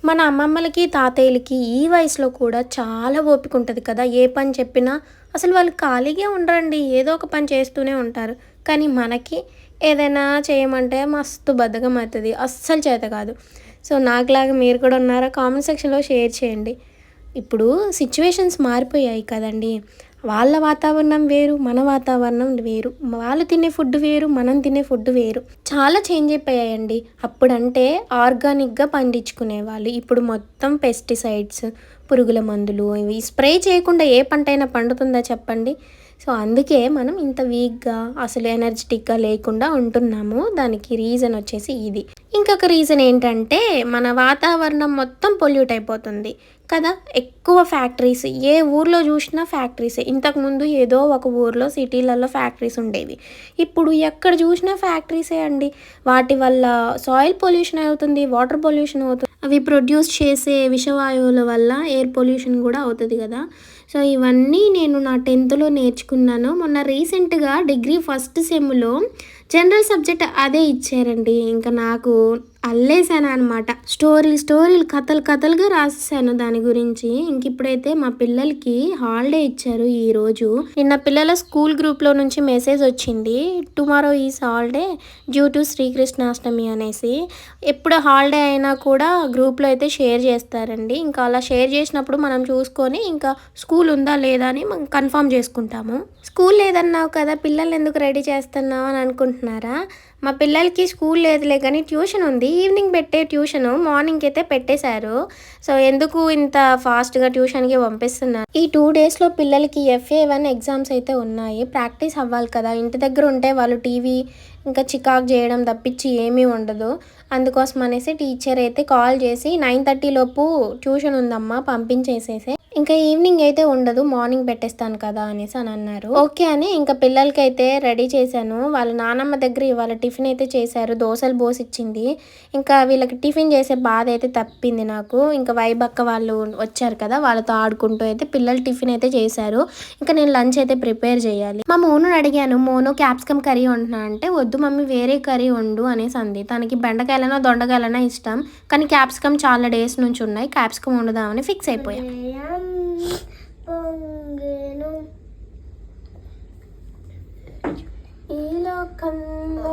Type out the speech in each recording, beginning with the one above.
మన అమ్మమ్మలకి, తాతయ్యలకి ఈ వయసులో కూడా చాలా ఓపిక ఉంటది కదా! ఏ పని చెప్పినా అసలు వాళ్ళు ఖాళీగే ఉండరండి. ఏదో ఒక పని చేస్తూనే ఉంటారు. కానీ మనకి ఏదైనా చేయమంటే మస్తు బద్ధకమయితది. అస్సలు చేత కాదు. సో, నాకులాగా మీరు కూడా ఉన్నారా? కామెంట్ సెక్షన్‌లో షేర్ చేయండి. ఇప్పుడు సిట్యుయేషన్స్ మారిపోయాయి కదండీ! వాళ్ళ వాతావరణం వేరు, మన వాతావరణం వేరు. వాళ్ళు తినే ఫుడ్ వేరు, మనం తినే ఫుడ్ వేరు. చాలా చేంజ్ అయిపోయాయండి. అప్పుడంటే ఆర్గానిక్‌గా పండించుకునేవాళ్ళు. ఇప్పుడు మొత్తం పెస్టిసైడ్స్, పురుగుల మందులు ఇవి స్ప్రే చేయకుండా ఏ పంటైనా పండుతుందా చెప్పండి? సో, అందుకే మనం ఇంత వీక్‌గా అసలు ఎనర్జిటిక్‌గా లేకుండా ఉంటున్నాము. దానికి రీజన్ వచ్చేసి ఇది. ఇంకొక రీజన్ ఏంటంటే మన వాతావరణం మొత్తం పొల్యూట్ అయిపోతుంది కదా! ఎక్కువ ఫ్యాక్టరీస్ ఏ ఊర్లో చూసినా ఫ్యాక్టరీసే. ఇంతకుముందు ఏదో ఒక ఊర్లో సిటీలలో ఫ్యాక్టరీస్ ఉండేవి. ఇప్పుడు ఎక్కడ చూసినా ఫ్యాక్టరీసే అండి. వాటి వల్ల సాయిల్ పొల్యూషన్ అవుతుంది, వాటర్ పొల్యూషన్ అవుతుంది. అవి ప్రొడ్యూస్ చేసే విషవాయువుల వల్ల ఎయిర్ పొల్యూషన్ కూడా అవుతుంది కదా! సో, ఇవన్నీ నేను నా 10థ్‌లో నేర్చుకున్నాను. మొన్న రీసెంట్‌గా డిగ్రీ ఫస్ట్ సెమ్‌లో జనరల్ సబ్జెక్ట్ అదే ఇచ్చారండి. ఇంక నాకు అల్లేసాననమాట. స్టోరీలు కథలుగా రాసేసాను దాని గురించి. ఇంకిప్పుడైతే మా పిల్లలకి హాలిడే ఇచ్చారు ఈరోజు. నిన్న పిల్లల స్కూల్ గ్రూప్‌లో నుంచి మెసేజ్ వచ్చింది. Tomorrow is holiday due to Sri Krishnashtami అనేసి. ఎప్పుడు హాలిడే అయినా కూడా గ్రూప్‌లో అయితే షేర్ చేస్తారండి. ఇంకా అలా షేర్ చేసినప్పుడు మనం చూసుకొని ఇంకా స్కూల్ ఉందా లేదా అని మనం కన్ఫర్మ్ చేసుకుంటాము. స్కూల్ లేదన్నావు కదా! పిల్లల్ని ఎందుకు రెడీ చేస్తున్నావు అని అనుకుంటున్నారా? మా పిల్లలకి స్కూల్ లేదులే కానీ ట్యూషన్ ఉంది. ఈవినింగ్ పెట్టే ట్యూషను మార్నింగ్‌కి అయితే పెట్టేశారు. సో, ఎందుకు ఇంత ఫాస్ట్‌గా ట్యూషన్‌కి పంపిస్తున్నారు. ఈ 2 డేస్‌లో పిల్లలకి FA1 ఎగ్జామ్స్ అయితే ఉన్నాయి. ప్రాక్టీస్ అవ్వాలి కదా! ఇంటి దగ్గర ఉంటే వాళ్ళు టీవీ ఇంకా చికాకు చేయడం తప్పించి ఏమీ ఉండదు. అందుకోసం అనేసి టీచర్ అయితే కాల్ చేసి 9:30 లోపు ట్యూషన్ ఉందమ్మా పంపించేసేసేయి. ఇంకా ఈవినింగ్ అయితే ఉండదు. మార్నింగ్ పెట్టేస్తాను కదా! అనేసి అన్నారు. ఓకే అని ఇంకా పిల్లలకైతే రెడీ చేశాను. వాళ్ళ నానమ్మ దగ్గర ఇవాళ టిఫిన్ అయితే చేశారు. దోసలు పోసిచ్చింది. ఇంకా వీళ్ళకి టిఫిన్ చేసే బాధ అయితే తప్పింది నాకు. ఇంకా వైబక్క వాళ్ళు వచ్చారు కదా! వాళ్ళతో ఆడుకుంటూ అయితే పిల్లలు టిఫిన్ అయితే చేశారు. ఇంకా నేను లంచ్ అయితే ప్రిపేర్ చేయాలి. మా మోనుని అడిగాను. మోను క్యాప్సికమ్ కర్రీ వండునా అంటే వద్దు మమ్మీ వేరే కర్రీ వండు అనేసి అంది. తనకి బెండకాయలనా దొండకాయలనా ఇష్టం. కానీ క్యాప్సికమ్ చాలా డేస్ నుంచి ఉన్నాయి. క్యాప్సికమ్ వండుదామని ఫిక్స్ అయిపోయా. పొంగెను ఈ లోకంలో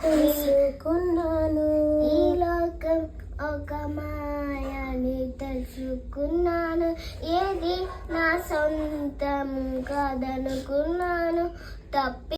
తెలుసుకున్నాను. ఈ లోకం ఒక మాయని తెలుసుకున్నాను. ఏది నా సొంతం కాదనుకున్నాను. తప్పి